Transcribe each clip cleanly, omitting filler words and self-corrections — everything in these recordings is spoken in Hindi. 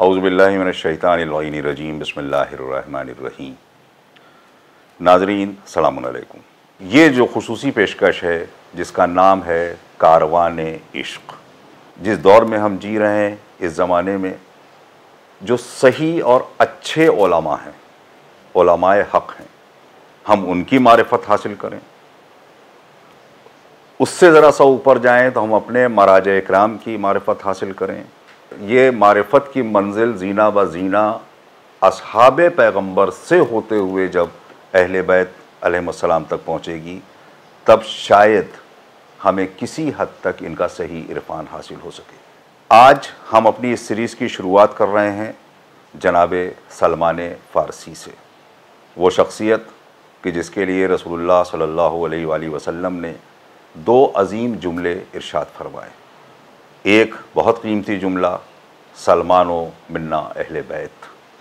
औज़ुबिल्लाहि मिनश्शैतानिर्रजीम बिस्मिल्लाहिर्रहमानिर्रहीम। नाज़रीन सलामुन अलैकुम। ये जो खुसूसी पेशकश है जिसका नाम है कारवाने इश्क़, जिस दौर में हम जी रहे हैं, इस ज़माने में जो सही और अच्छे उलमा हैं, उलमाए हक़ हैं, हम उनकी मारिफत हासिल करें। उससे ज़रा सा ऊपर जाएँ तो हम अपने मराजे इकराम की मारिफत हासिल करें। ये मारिफत की मंजिल ज़ीना ब ज़ीना असहाबे पैगम्बर से होते हुए जब अहले बैत अलैहिस्सलाम तक पहुँचेगी, तब शायद हमें किसी हद तक इनका सही इरफान हासिल हो सके। आज हम अपनी इस सीरीज़ की शुरुआत कर रहे हैं जनाबे सलमान फ़ारसी से, वो शख्सियत कि जिसके लिए रसूलुल्लाह सल्लल्लाहु अलैहि वसल्लम ने दो अजीम जुमले इरशाद फरमाए। एक बहुत कीमती जुमला, सलमानो मिन्ना अहले बैत,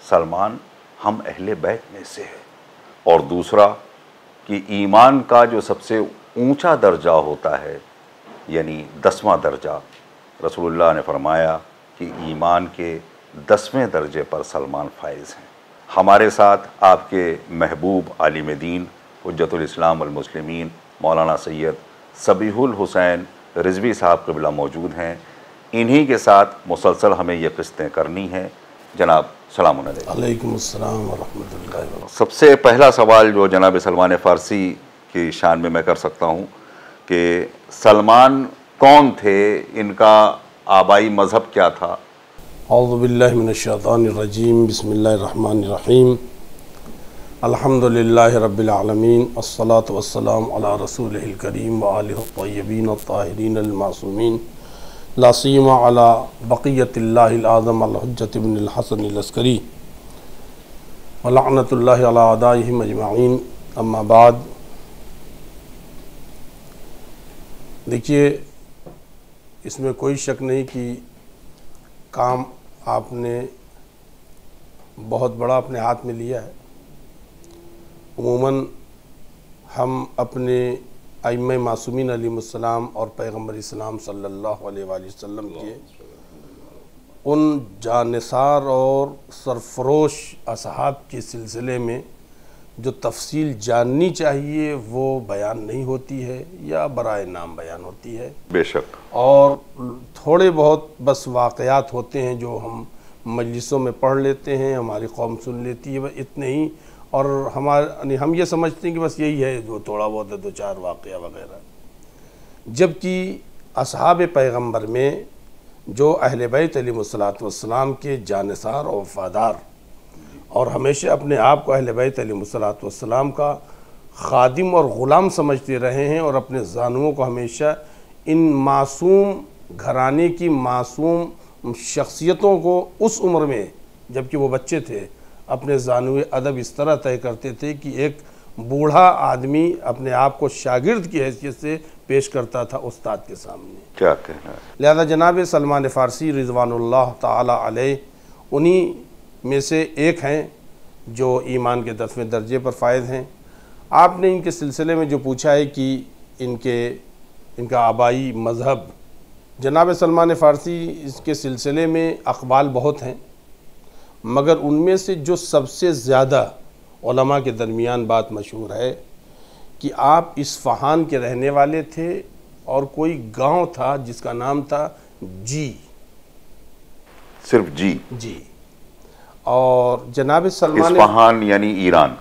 सलमान हम अहले बैत में से है। और दूसरा कि ईमान का जो सबसे ऊंचा दर्जा होता है, यानी 10वां दर्जा, रसूलुल्लाह ने फरमाया कि ईमान के 10वें दर्जे पर सलमान फाइज़ हैं। हमारे साथ आपके महबूब आलिम दीन हुज्जतुल इस्लाम वल मुस्लिमीन मौलाना सैयद सबीहुल हुसैन रिज़वी साहब क़िबला मौजूद हैं। इन्हीं के साथ मुसलसल हमें ये क़िस्तें करनी हैं। जनाब सलाम अलैकुम। अस्सलाम व रहमतुल्लाहि व बरकातुहू। सबसे पहला सवाल जो जनाब सलमान फ़ारसी की शान में मैं कर सकता हूँ कि सलमान कौन थे, इनका आबाई मज़हब क्या था? औज़ु बिल्लाहि मिनश्शैतानिर्रजीम बिस्मिल्लाहिर्रहमानिर्रहीम। अल्हम्दुलिल्लाहि रब्बिल आलमीन अस्सलातु वस्सलामु अला रसूलिहिल करीम व आलिहि त्वय्यबीन अत्ताहिरीन अल मासूमीन ला सीमा अला बक़ियतिल्लाहिल आज़म अल हुज्जत इब्नुल हसन अल अस्करी व लअनतुल्लाहि अला अदाइहिम अजमईन, अम्मा बाद। देखिए, इसमें कोई शक नहीं कि काम आपने बहुत बड़ा अपने हाथ में लिया है। उमूमन हम अपने अइम्मा मासूमीन अलैहिमुस्सलाम और पैगम्बर इस्लाम सल्लल्लाहु अलैहि वसल्लम के उन जानिसार और सरफरोश असहाब के सिलसिले में जो तफसील जाननी चाहिए वो बयान नहीं होती है या बराए नाम बयान होती है। बेशक। और थोड़े बहुत बस वाक़यात होते हैं जो हम मजलिसों में पढ़ लेते हैं, हमारी कौम सुन लेती है, बस इतने ही। और हम ये समझते हैं कि बस यही है जो थोड़ा बहुत है, दो चार वाक़या वगैरह। जबकि असहाब पैगम्बर में जो अहले बैत अलैहिमुस्सलातु वस्सलाम के जानिसार और वफ़ादार और हमेशा अपने आप को अहले बैत अलैहिमुस्सलातु वस्सलाम का खादिम और ग़ुलाम समझते रहे हैं और अपने ज़ानुओं को हमेशा इन मासूम घराने की मासूम शख्सियतों को उस उम्र में, जबकि वो बच्चे थे, अपने ज़ानुए अदब इस तरह तय करते थे कि एक बूढ़ा आदमी अपने आप को शागिर्द की हैसियत से पेश करता था उस्ताद के सामने। क्या कहना है? लिहाजा जनाब सलमान फ़ारसी रिज़वानुल्लाह ताला अलैह उन्हीं में से एक हैं जो ईमान के 10वें दर्जे पर फ़ाइज़ हैं। आपने इनके सिलसिले में जो पूछा है कि इनका आबाई मज़हब, जनाब सलमान फ़ारसी इसके सिलसिले में अक़वाल बहुत हैं, मगर उनमें से जो सबसे ज़्यादा उलमा के दरमियान बात मशहूर है कि आप इस्फ़हान के रहने वाले थे और कोई गांव था जिसका नाम था जी, सिर्फ जी। और जनाब सलमान इस्फ़हान यानी ईरान।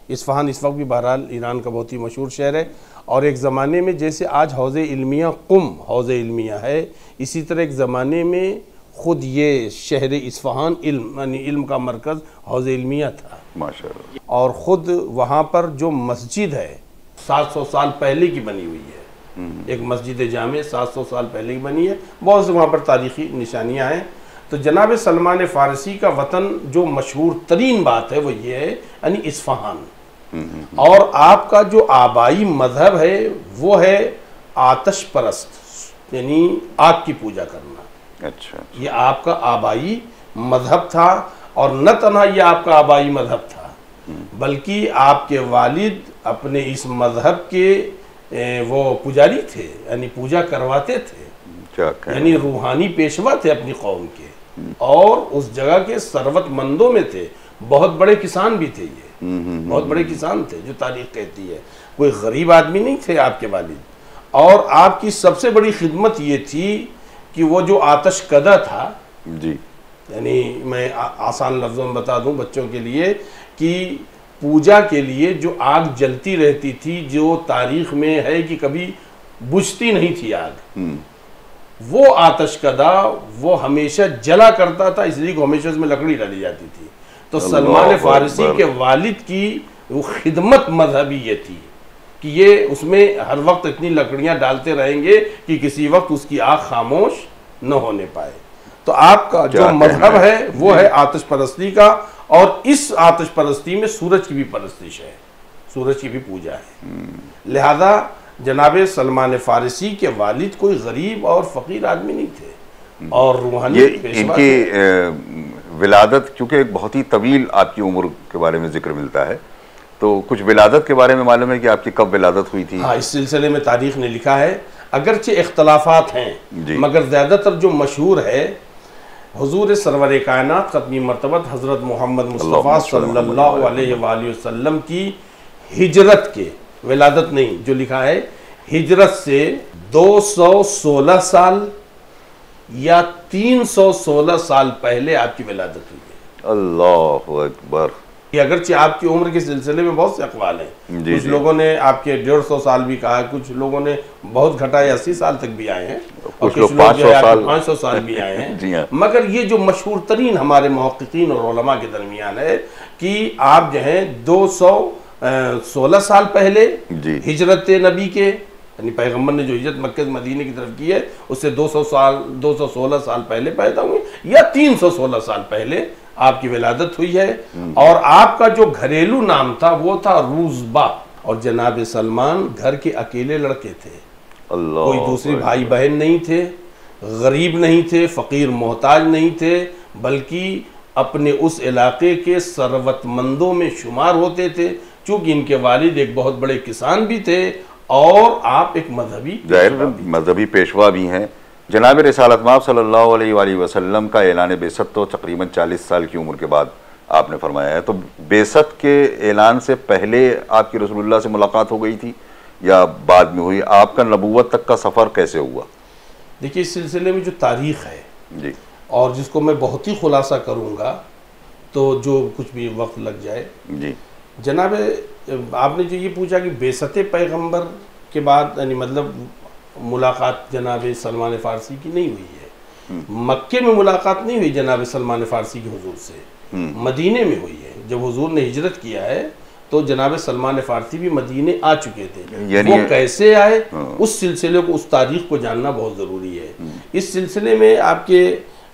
इस्फ़हान इस वक्त भी बहरहाल ईरान का बहुत ही मशहूर शहर है। और एक ज़माने में जैसे आज हौज़े इल्मिया कुम हौज़े इल्मिया है, इसी तरह एक ज़माने में ख़ुद ये शहर इस्फ़हान इल्म यानी इल्म का मरकज़ हौज़े इल्मिया था, माशाअल्लाह। और ख़ुद वहाँ पर जो मस्जिद है 700 साल पहले की बनी हुई है। एक मस्जिद जामे 700 साल पहले की बनी है। बहुत से वहाँ पर तारीख़ी निशानियाँ हैं। तो जनाब सलमान फ़ारसी का वतन जो मशहूर तरीन बात है वो ये है, यानी इस्फ़हान। और आपका जो आबाई मज़हब है वो है आतश परस्त, यानी आग की पूजा करना। अच्छा। ये आपका आबाई मज़हब था। और न तन्हा ये आपका आबाई मज़हब था, बल्कि आपके वालिद अपने इस मज़हब के वो पुजारी थे, यानी पूजा करवाते थे, यानी रूहानी पेशवा थे अपनी कौम के। और उस जगह के सरवतमंदों में थे, बहुत बड़े किसान भी थे, ये बहुत बड़े किसान थे जो तारीख कहती है, कोई गरीब आदमी नहीं थे आपके वालिद। और आपकी सबसे बड़ी खिदमत ये थी कि वो जो आतशकदा था जी, यानी मैं आसान लफ्ज़ों में बता दूं बच्चों के लिए कि पूजा के लिए जो आग जलती रहती थी, जो तारीख में है कि कभी बुझती नहीं थी आग, वो आतशकदा वो हमेशा जला करता था, इसलिए हमेशा उसमें लकड़ी डाली जाती थी। तो सलमान फारसी के वालिद की वो खिदमत मजहबी ये थी कि ये उसमें हर वक्त इतनी लकड़ियां डालते रहेंगे कि किसी वक्त उसकी आग खामोश न होने पाए। तो आपका जो मजहब है वो है आतिश परस्ती का, और इस आतिश परस्ती में सूरज की भी परस्तिश है, सूरज की भी पूजा है। लिहाजा जनाब सलमान फारसी के वालिद कोई गरीब और फ़कीर आदमी नहीं थे, और रूहानी इनकी विलादत, क्योंकि एक बहुत ही तवील आपकी उम्र के बारे में जिक्र मिलता है, तो कुछ विलादत के बारे में मालूम है कि आपकी कब विलादत हुई थी? हाँ, इस सिलसिले में तारीख ने लिखा है, अगरचे इख्तलाफात हैं मगर ज़्यादातर जो मशहूर है, हुजूर सरवर कायनात ख़त्मी मर्तबत हज़रत मोहम्मद मुस्तफ़ा सल्लल्लाहु अलैहि वसल्लम की हिजरत के, विलादत नहीं, जो लिखा है हिजरत से 216 साल या 316 साल पहले आपकी विलादत हुई है। अल्लाहु अकबर। अगरचे आपकी उम्र के सिलसिले में बहुत से अक़वाल हैं, कुछ लोगों ने आपके 150 साल भी कहा है, कुछ लोगों ने बहुत घटाए 80 साल तक भी आए हैं, और कुछ लोग 500 साल भी आए हैं। मगर ये जो मशहूर तरीन हमारे मुहक्किकीन और उलमा के दरमियान है कि आप जो है 216 साल पहले हिजरत नबी के, यानी पैगम्बर ने जो हिजरत मक्के से मदीने की तरफ की है उससे 216 साल पहले पैदा हुए, या 316 साल पहले आपकी विलादत हुई है। और आपका जो घरेलू नाम था वो था रूज़बा, और जनाब सलमान घर के अकेले लड़के थे, कोई दूसरी भाई बहन नहीं थे, गरीब नहीं थे, फ़कीर मोहताज नहीं थे, बल्कि अपने उस इलाके के सरवतमंदों में शुमार होते थे, चूँकि इनके वालिद एक बहुत बड़े किसान भी थे और आप एक मजहबी पेशवा भी हैं। जनाब रिसालत माब सल्लल्लाहु अलैहि वसल्लम का ऐलान बेसत तो तकरीबन 40 साल की उम्र के बाद आपने फरमाया है, तो बेसत के ऐलान से पहले आपकी रसूलुल्लाह से मुलाकात हो गई थी या बाद में हुई? आपका नबूवत तक का सफ़र कैसे हुआ? देखिए, इस सिलसिले में जो तारीख़ है जी, और जिसको मैं बहुत ही खुलासा करूँगा तो जो कुछ भी वक्त लग जाए जी, जनाब आपने जो ये पूछा कि बेसत पैगंबर के बाद, यानी मतलब मुलाकात जनाब सलमान फ़ारसी की नहीं हुई है, मक्के में मुलाकात नहीं हुई जनाब सलमान फ़ारसी की हुजूर से, मदीने में हुई है। जब हुजूर ने हिजरत किया है तो जनाब सलमान फ़ारसी भी मदीने आ चुके थे, वो कैसे आए उस सिलसिले को, उस तारीख़ को जानना बहुत ज़रूरी है। इस सिलसिले में आपके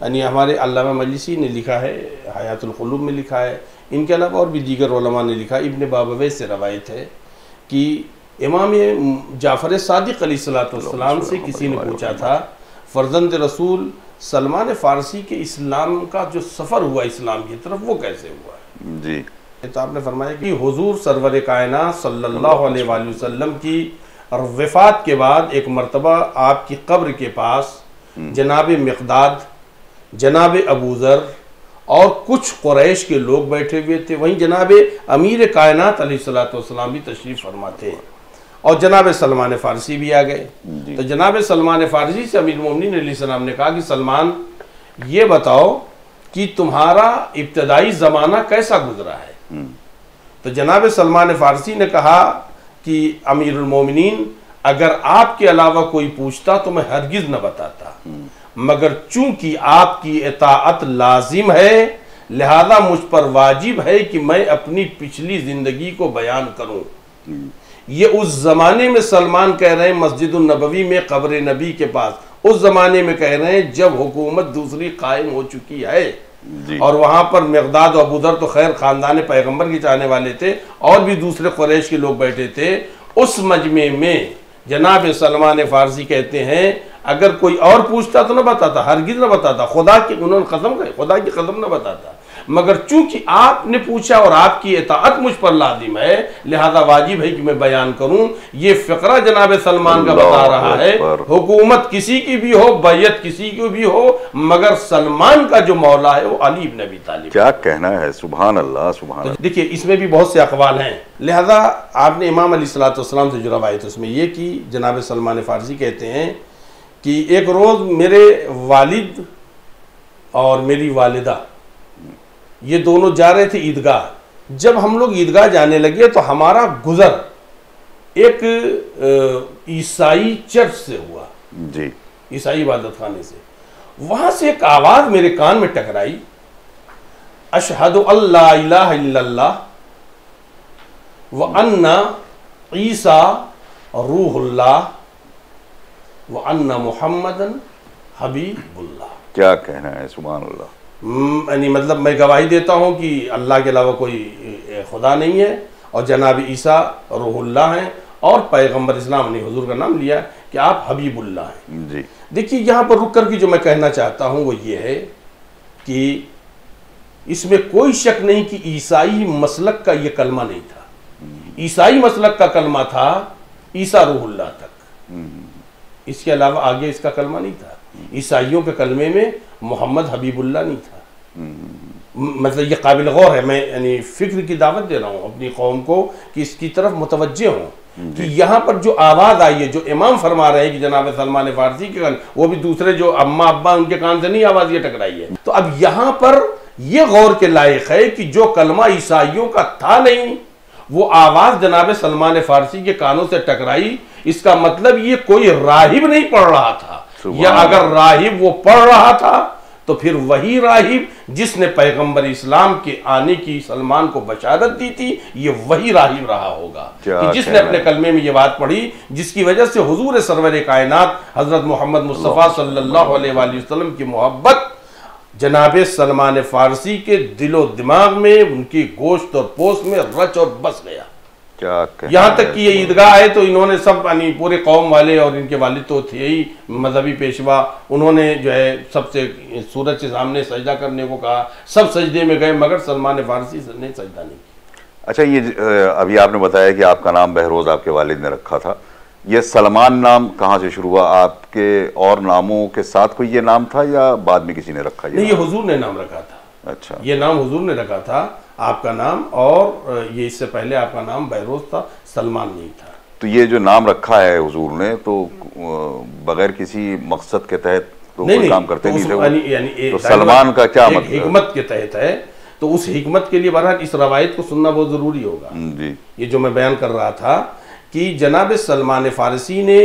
यानी हमारे अल्लामा मजलिसी ने लिखा है, हयातुल क़ुलूब में लिखा है, इनके अलावा और भी दीगर उलमा ने लिखा। इब्न बाबवैस से रवायत है कि इमाम जाफ़र सादिक़ अलैहिस्सलाम से किसी ने पूछा था, फ़र्जंद रसूल सलमान फ़ारसी के इस्लाम का जो सफ़र हुआ इस्लाम की तरफ वो कैसे हुआ? जी, तो आपने फरमाया कि हुजूर सरवर कायनात सल्लल्लाहु अलैहि वसल्लम की वफ़ात के बाद एक मरतबा आपकी कब्र के पास जनाब मिक़दाद, जनाब अबू ज़र और कुछ कुरैश के लोग बैठे हुए थे, वहीं जनाब अमीर कायनात अलैहिस्सलाम भी तशरीफ़ फरमा थे, और जनाब सलमान फ़ारसी भी आ गए। तो जनाब सलमान फ़ारसी से अमीर मोमिनीन अलैहिस्सलाम ने कहा कि सलमान, ये बताओ कि तुम्हारा इब्तदाई ज़माना कैसा गुजरा है? तो जनाब सलमान फ़ारसी ने कहा कि अमीरुल मोमिनीन, अगर आपके अलावा कोई पूछता तो मैं हरगिज़ न बताता, मगर चूंकि आपकी इताअत लाजिम है, लिहाजा मुझ पर वाजिब है कि मैं अपनी पिछली ज़िंदगी को बयान करूं। ये उस ज़माने में सलमान कह रहे हैं मस्जिदुन नबवी में कब्र नबी के पास, उस ज़माने में कह रहे हैं जब हुकूमत दूसरी कायम हो चुकी है, और वहाँ पर मिक़दाद और अबू ज़र तो खैर ख़ानदान पैगम्बर के चाहने वाले थे, और भी दूसरे कुरैश के लोग बैठे थे। उस मजमे में जनाब सलमान फ़ारसी कहते हैं, अगर कोई और पूछता तो न बताता, हरगिज़ न बताता, खुदा की, उन्होंने कसम कही, खुदा की कसम न बताता, मगर चूंकि आपने पूछा और आपकी इताअत मुझ पर लाजिम है, लिहाजा वाजिब है कि मैं बयान करूं। ये फ़िक्रा जनाब सलमान का बता रहा है, हुकूमत किसी की भी हो, बैयत किसी की भी हो, मगर सलमान का जो मौला है वो अली इब्न अबी तालिब। क्या कहना है, सुभान अल्लाह सुभान अल्लाह। तो देखिए इसमें भी बहुत से अक़वाल हैं, लिहाजा आपने इमाम अलैहिस्सलाम से जो रवायत उसमें ये कि जनाब सलमान फ़ारसी कहते हैं कि एक रोज़ मेरे वालिद और मेरी वालिदा ये दोनों जा रहे थे ईदगाह। जब हम लोग ईदगाह जाने लगे तो हमारा गुजर एक ईसाई चर्च से हुआ जी, ईसाई इबादत खाने से। वहां से एक आवाज़ मेरे कान में टकराई, अशहदु अल्ला इलाहा इल्लल्लाह व अन्ना ईसा रूहुल्लाह व अन्ना मुहम्मदन हबीबुल्लाह। क्या कहना है, सुभान अल्लाह। यानी मतलब मैं गवाही देता हूँ कि अल्लाह के अलावा कोई खुदा नहीं है और जनाब ईसा रूहुल्लाह हैं और पैगम्बर इस्लाम ने हुजूर का नाम लिया कि आप हबीबुल्लाह हैं जी। देखिए यहाँ पर रुक कर के जो मैं कहना चाहता हूँ वो ये है कि इसमें कोई शक नहीं कि ईसाई मसलक का ये कलमा नहीं था। ईसाई मसलक का कलमा था ईसा रूहुल्लाह तक, इसके अलावा आगे इसका कलमा नहीं था। ईसाइयों के कलमे में मोहम्मद हबीबुल्लाह नहीं था। मतलब ये काबिल गौर है, मैं यानी फिक्र की दावत दे रहा हूँ अपनी कौम को कि इसकी तरफ मुतवज्जे हों कि यहाँ पर जो आवाज़ आई है, जो इमाम फरमा रहे हैं कि जनाब सलमान फ़ारसी के कान, वो भी दूसरे जो अम्मा अब्बा उनके कान से नहीं आवाज़ ये टकराई है। तो अब यहाँ पर यह गौर के लायक है कि जो कलमा ईसाइयों का था नहीं, वो आवाज़ जनाब सलमान फ़ारसी के कानों से टकराई। इसका मतलब ये कोई राहिब नहीं पढ़ रहा था, या अगर राहिब वो पढ़ रहा था तो फिर वही राहिब जिसने पैगंबर इस्लाम के आने की सलमान को बशारत दी थी, ये वही राहिब रहा होगा कि जिसने अपने कलमे में ये बात पढ़ी, जिसकी वजह से हुजूर सरवर कायनात हजरत मोहम्मद मुस्तफ़ा सल्लल्लाहु अलैहि वसल्लम की मोहब्बत जनाब सलमान फ़ारसी के दिलो दिमाग में, उनकी गोश्त और पोस्ट में रच और बस गया। यहाँ तक कि ये ईदगाह है तो इन्होंने सब यानी पूरे कौम वाले, और इनके वालिद तो थे ही मजहबी पेशवा, उन्होंने जो है सबसे सूरज के सामने सजदा करने को कहा। सब सजदे में गए मगर सलमान फ़ारसी ने सजदा नहीं किया। अच्छा, ये अभी आपने बताया कि आपका नाम बहरोज़ आपके वालिद ने रखा था। ये सलमान नाम कहाँ से शुरू हुआ? आपके और नामों के साथ कोई ये नाम था या बाद में किसी ने रखा? नहीं, ये हुजूर ने नाम रखा था। अच्छा, ये नाम हुजूर ने रखा था आपका नाम, और ये इससे पहले आपका नाम बहरोज़ था, सलमान नहीं था। तो ये जो नाम रखा है हुजूर ने, तो बगैर किसी मकसद के तहत तो कोई काम करते नहीं थे, तो सलमान का क्या मतलब? हिकमत के तहत है, तो उस हिकमत के लिए बहरहाल इस रवायत को सुनना बहुत ज़रूरी होगा जी। ये जो मैं बयान कर रहा था कि जनाब सलमान फ़ारसी ने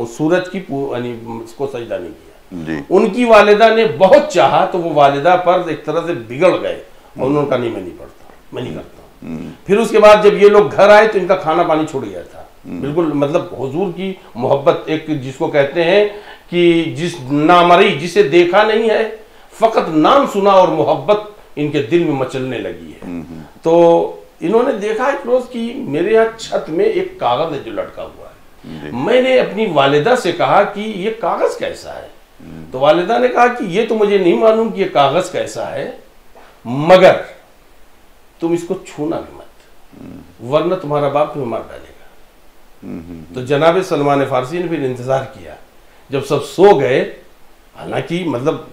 सूरज की इसको सजदा नहीं किया जी। उनकी वालिदा ने बहुत चाहा तो वो वालिदा पर एक तरह से बिगड़ गए और उन्होंने कहा नहीं, मैं नहीं पढ़ता, मैं नहीं करता। फिर उसके बाद जब ये लोग घर आए तो इनका खाना पानी छूट गया था बिल्कुल। मतलब हुजूर की मोहब्बत, एक जिसको कहते हैं कि जिस नामरी, जिसे देखा नहीं है, फ़कत नाम सुना और मोहब्बत इनके दिल में मचलने लगी है। तो इन्होंने देखा एक रोज़ कि मेरे यहाँ छत में एक कागज़ है जो लटका हुआ है। मैंने अपनी वालिदा से कहा कि ये कागज़ कैसा है? तो वालिदा ने कहा कि ये तो मुझे नहीं मालूम कि ये कागज़ कैसा है, मगर तुम इसको छूना भी मत, वरना तुम्हारा बाप तुम्हें मार डालेगा। तो जनाब सलमान फ़ारसी ने फिर इंतज़ार किया जब सब सो गए। हालांकि मतलब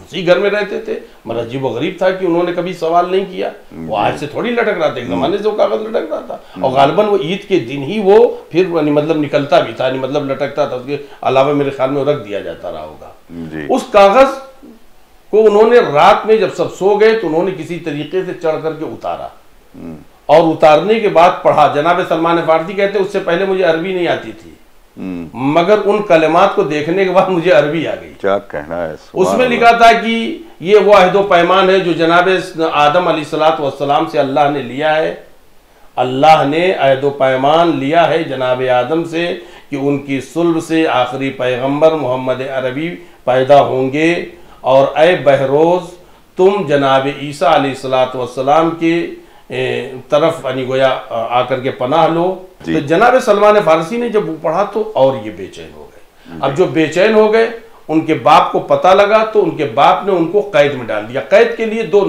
उसी घर में रहते थे, मगर अजीब व गरीब था कि उन्होंने कभी सवाल नहीं किया। वो आज से थोड़ी लटक रहा था, एक ज़माने से वो कागज़ लटक रहा था, और गालिबन वो ईद के दिन ही वो फिर मतलब निकलता भी था, मतलब लटकता था। उसके अलावा मेरे ख्याल में रख दिया जाता रहा होगा। उस कागज़ को उन्होंने रात में जब सब सो गए तो उन्होंने किसी तरीके से चढ़ करके उतारा, और उतारने के बाद पढ़ा। जनाब सलमान फ़ारसी कहते उससे पहले मुझे अरबी नहीं आती थी, मगर उन कलमात को देखने के बाद मुझे अरबी आ गई। क्या कहना है? उसमें लिखा था कि ये वो अहदो पैमान है जो जनाब आदम अलैहिस्सलातु वस्सलाम से अल्लाह ने लिया है। अल्लाह ने अहदो पैमान लिया है जनाब आदम से कि उनकी सुल्ब से आखिरी पैगंबर मोहम्मद अरबी पैदा होंगे, और ए बहरोज़ तुम जनाब ईसा अलैहिस्सलातु वस्सलाम के तरफ गोया आकर के पनाह लो। तो जनाब सलमान फ़ारसी ने जब वो पढ़ा तो और ये बेचैन हो गए। अब जो बेचैन हो गए उनके बाप को पता लगा तो उनके बाप ने उनको कैद में डाल दिया। कैद के लिए दो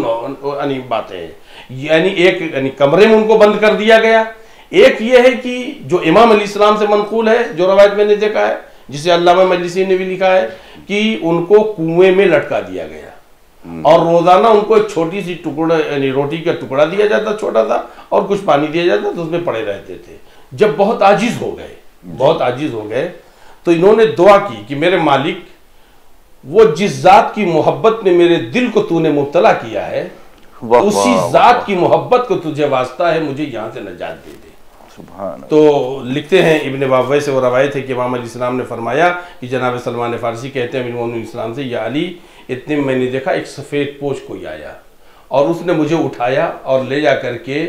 बातें हैं, यानी एक यानी कमरे में उनको बंद कर दिया गया। एक ये है कि जो इमाम अलैहिस्सलाम से मनकूल है, जो रवायत मैंने देखा है, जिसे अल्लामा मजलिसी ने भी लिखा है कि उनको कुएं में लटका दिया गया और रोजाना उनको एक छोटी सी टुकड़ा यानी रोटी का टुकड़ा दिया जाता छोटा सा और कुछ पानी दिया जाता तो उसमें पड़े रहते थे। जब बहुत आजिज हो गए तो इन्होंने दुआ की कि मेरे मालिक, वो जिस जात की मोहब्बत में मेरे दिल को तूने मुब्तला किया है उसी जात की मोहब्बत को तुझे वास्ता है, मुझे यहाँ से नजात दे दे। तो लिखते हैं इब्ने बाबा से वो रवायत है कि इमाम अलैहिस्सलाम ने फरमाया कि जनाब सलमान फारसी कहते हैं अमीरुल मोमिनीन इस्लाम से, या अली, इतने में मैंने देखा एक सफ़ेद पोश कोई आया और उसने मुझे उठाया और ले जा करके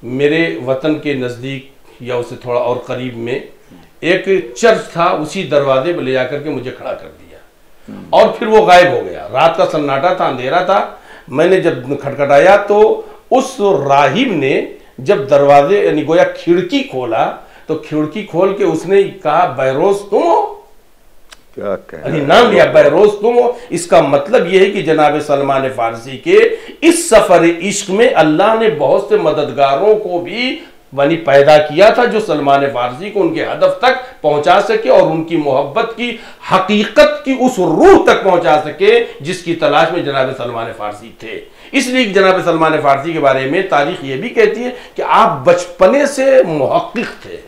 मेरे वतन के नज़दीक या उससे थोड़ा और करीब में एक चर्च था, उसी दरवाजे पर ले जा करके मुझे खड़ा कर दिया और फिर वो गायब हो गया। रात का सन्नाटा था, अंधेरा था। मैंने जब खटखटाया तो उस राहिब ने जब दरवाजे यानी गोया खिड़की खोला तो खिड़की खोल के उसने कहा, बहरोज तुम हो? क्या नाम लिया, बहरोज तुम हो। इसका मतलब यह है कि जनाब सलमान फारसी के इस सफर इश्क में अल्लाह ने बहुत से मददगारों को भी बनी पैदा किया था जो सलमान फारसी को उनके हदफ तक पहुंचा सके और उनकी मोहब्बत की हकीकत की उस रूह तक पहुंचा सके जिसकी तलाश में जनाब सलमान फारसी थे। इसलिए जनाब सलमान फारसी के बारे में तारीख ये भी कहती है कि आप बचपने से मुहक्किक थे,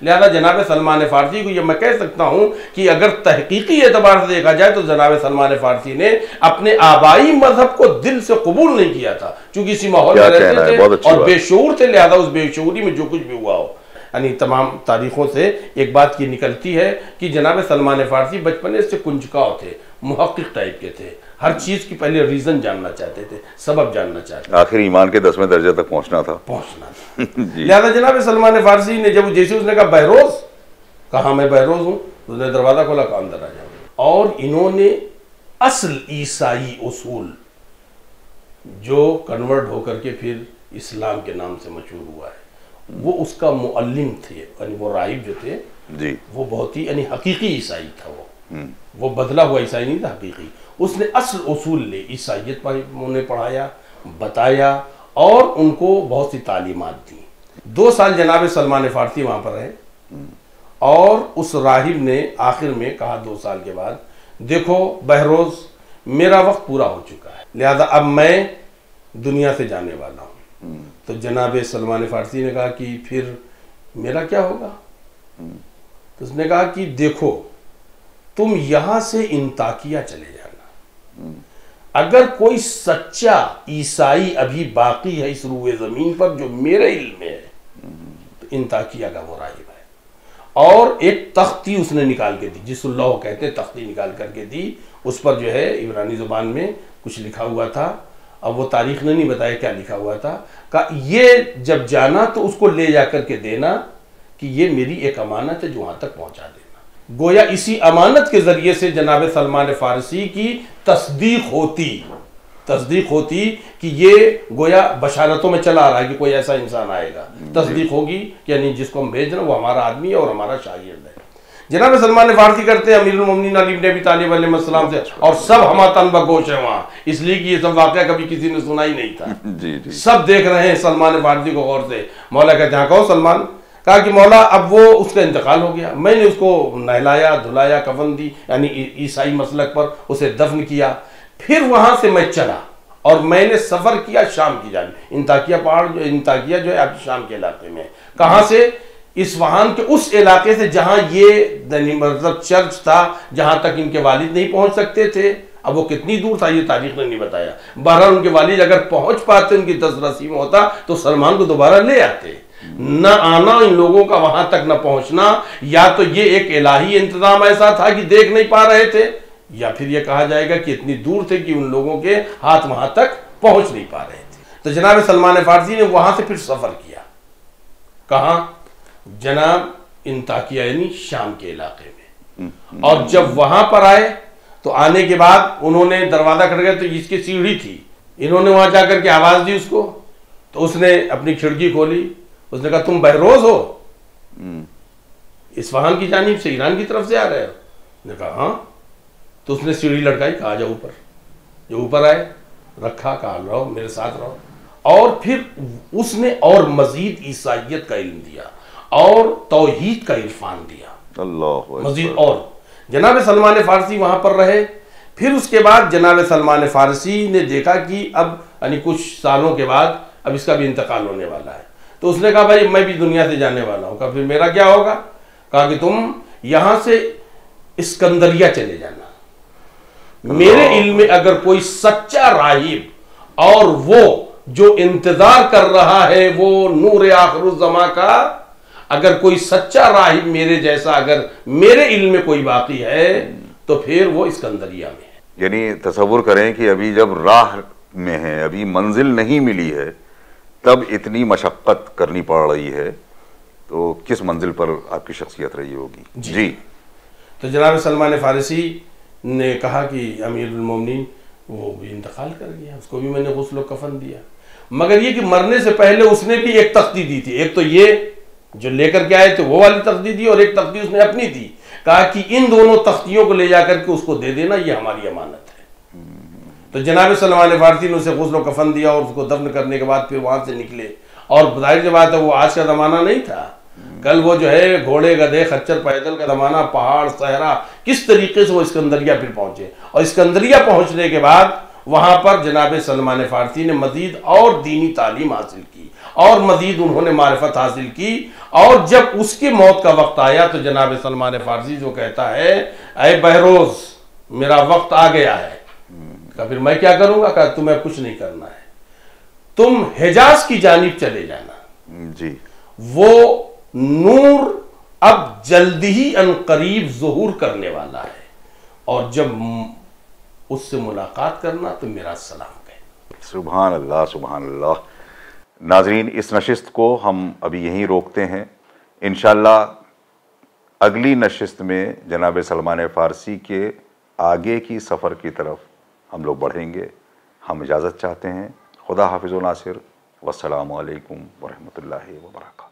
लिहाजा जनाब सलमान फारसी को ये मैं कह सकता हूं कि अगर तहकीकी एतबार से देखा जाए तो जनाब सलमान फारसी ने अपने आबाई मजहब को दिल से कबूल नहीं किया था, चूंकि इसी माहौल में रहते थे और बेशऊर थे, लिहाजा उस बेशऊरी में जो कुछ भी हुआ हो। यानी तमाम तारीखों से एक बात की निकलती है कि जनाब सलमान फारसी बचपने से कुंजकाव थे, मुहक्किक टाइप के थे, हर चीज की पहले रीजन जानना चाहते थे, सबब जानना चाहते थे, आखिर ईमान के 10वें दर्जे तक पहुंचना था। लिहाजा जनाब सलमान फारसी ने जब जैसे उसने कहा बहरोज, कहा मैं बहरोज हूं, उसने दरवाजा खोला, कहा अंदर आ जाओ। और इन्होंने असल ईसाई उसूल जो कन्वर्ट होकर के फिर इस्लाम के नाम से मशहूर हुआ है, वो उसका मुअल्लिम थे, यानी वो राहिब जो थे जी, वो बहुत ही यानी हकीकी ईसाई था। वो बदला हुआ ईसाई नहीं था, हकीकी। उसने असल उसूल ले ईसाइयत पर उन्हें पढ़ाया, बताया और उनको बहुत सी तालीमात दी। 2 साल जनाब सलमान फारसी वहाँ पर रहे और उस राहिब ने आखिर में कहा 2 साल के बाद, देखो बहरोज, मेरा वक्त पूरा हो चुका है, लिहाजा अब मैं दुनिया से जाने वाला हूँ। तो जनाब सलमान फारसी ने कहा कि फिर मेरा क्या होगा? तो उसने कहा कि देखो, तुम यहां से इंताकिया चले जाना, अगर कोई सच्चा ईसाई अभी बाकी है इस रूए जमीन पर जो मेरे इल्म में है तो इंताकिया का वो राहिब है। और एक तख्ती उसने निकाल के दी, जिसुल्लाह कहते हैं, तख्ती निकाल करके दी। उस पर जो है इब्रानी जुबान में कुछ लिखा हुआ था, अब वो तारीख ने नहीं बताया क्या लिखा हुआ था। कहा ये जब जाना तो उसको ले जा करके देना कि ये मेरी एक अमानत है जो वहां तक पहुंचा देना। गोया इसी अमानत के जरिए से जनाब सलमान फारसी की तस्दीक होती कि ये गोया बशारतों में चला आ रहा है कि कोई ऐसा इंसान आएगा। तस्दीक होगी यानी जिसको हम भेज रहे हैं वो हमारा आदमी है और हमारा शागिर्द है। जनाब सलमान फारसी करते हैं अमीरुल मोमिनीन अली इब्न अबी तालिब अलैहिस्सलाम से, और सब हमातन बगोश है वहाँ, इसलिए कि ये सब वाक़या कभी किसी ने सुना ही नहीं था। जी। सब देख रहे हैं सलमान फारसी को गौर से। मौला कहते हैं कहो सलमान। कहा कि मौला अब वो उसका इंतकाल हो गया, मैंने उसको नहलाया धुलाया, कफन दी, यानी ईसाई मसलक पर उसे दफन किया। फिर वहां से मैं चला और मैंने सफर किया शाम की जानिब। इंताकिया पहाड़ जो इंताकिया जो है आपकी शाम के इलाके में, कहाँ से? इस्फहान के उस इलाके से जहां ये मतलब चर्च था, जहां तक इनके वालिद नहीं पहुंच सकते थे। अब वो कितनी दूर था ये तारीख ने नहीं बताया। बहरहाल उनके वालिद अगर पहुंच पाते, उनकी दस्तरसी में होता तो सलमान को दोबारा ले आते। न आना इन लोगों का वहां तक न पहुंचना, या तो ये एक इलाही इंतजाम ऐसा था कि देख नहीं पा रहे थे, या फिर ये कहा जाएगा कि इतनी दूर थे कि उन लोगों के हाथ वहां तक पहुंच नहीं पा रहे थे। तो जनाब सलमान फारसी ने वहां से फिर सफर किया, कहां? जनाब इंताकिया यानी शाम के इलाके में। और जब वहां पर आए तो आने के बाद उन्होंने दरवाजा खटखटाया तो इसकी सीढ़ी थी, इन्होंने वहां जाकर के आवाज दी उसको, तो उसने अपनी खिड़की खोली। उसने कहा तुम बहरोज हो, इस्फहान की जानिब से, ईरान की तरफ से आ रहे हो? ने कहा हाँ। तो उसने सीढ़ी लटकाई, कहा जाओ ऊपर। जो ऊपर आए, रखा, कहा रहो मेरे साथ रहो। और फिर उसने और मजीद ईसाइयत का इल्म दिया और तौहीद का इरफान दिया, अल्लाह मजीद। और जनाब सलमान फारसी वहां पर रहे। फिर उसके बाद जनाब सलमान फारसी ने देखा कि अब यानी कुछ सालों के बाद अब इसका भी इंतकाल होने वाला है। तो उसने कहा भाई मैं भी दुनिया से जाने वाला हूं। कहा फिर मेरा क्या होगा? कहा कि तुम यहां से इस्कंदरिया चले जाना। मेरे इल्म में अगर कोई सच्चा राहिब और वो जो इंतजार कर रहा है वो नूर आखिरुज़्ज़मा का, अगर कोई सच्चा राहिब मेरे जैसा अगर मेरे इल्म में कोई बाकी है तो फिर वो इस्कंदरिया में है। यानी तसव्वुर करें कि अभी जब राह में है, अभी मंजिल नहीं मिली है, तब इतनी मशक्क़त करनी पड़ रही है, तो किस मंजिल पर आपकी शख्सियत रही होगी। जी। तो जनाब सलमान फारसी ने कहा कि अमीरुल मोमिनीन वो भी इंतकाल कर गया, उसको भी मैंने गुस्ल कफन दिया। मगर ये कि मरने से पहले उसने भी एक तख्ती दी थी। एक तो ये जो लेकर के आए थे वो वाली तख्ती दी, और एक तख्ती उसने अपनी दी। कहा कि इन दोनों तख्तियों को ले जाकर के उसको दे देना, ये हमारी अमानत है। तो जनाब सलमान फारसी ने उसे गुस्ल कफन दिया और उसको दफन करने के बाद फिर वहां से निकले। और जाहिर सी बात है वो आज का जमाना नहीं था, कल वो जो है घोड़े गधे खच्चर पैदल का जमाना, पहाड़ सहरा, किस तरीके से वो इस्कंदरिया फिर पहुंचे। और इस्कंदरिया पहुंचने के बाद वहां पर जनाब सलमान फारसी ने मजीद और दीनी तालीम हासिल की और मजीद उन्होंने मारिफत हासिल की। और जब उसकी मौत का वक्त आया तो जनाब सलमान फारसी जो कहता है, अय बहरोज मेरा वक्त आ गया है। कहा फिर मैं क्या करूंगा? कहा तुम्हें कुछ नहीं करना है, तुम हिजाज की जानिब चले जाना। जी। वो नूर अब जल्दी ही अनकरीब ज़ुहूर करने वाला है, और जब उससे मुलाकात करना तो मेरा सलाम कहे। सुभान अल्लाह, सुभान अल्लाह। नाजरीन, इस नशिस्त को हम अभी यहीं रोकते हैं। इंशाअल्लाह अगली नशिस्त में जनाब सलमान फारसी के आगे की सफ़र की तरफ हम लोग बढ़ेंगे। हम इजाज़त चाहते हैं। खुदा हाफिज़ व नासिर। वस्सलामु अलैकुम व रहमतुल्लाहि व बरकातहू।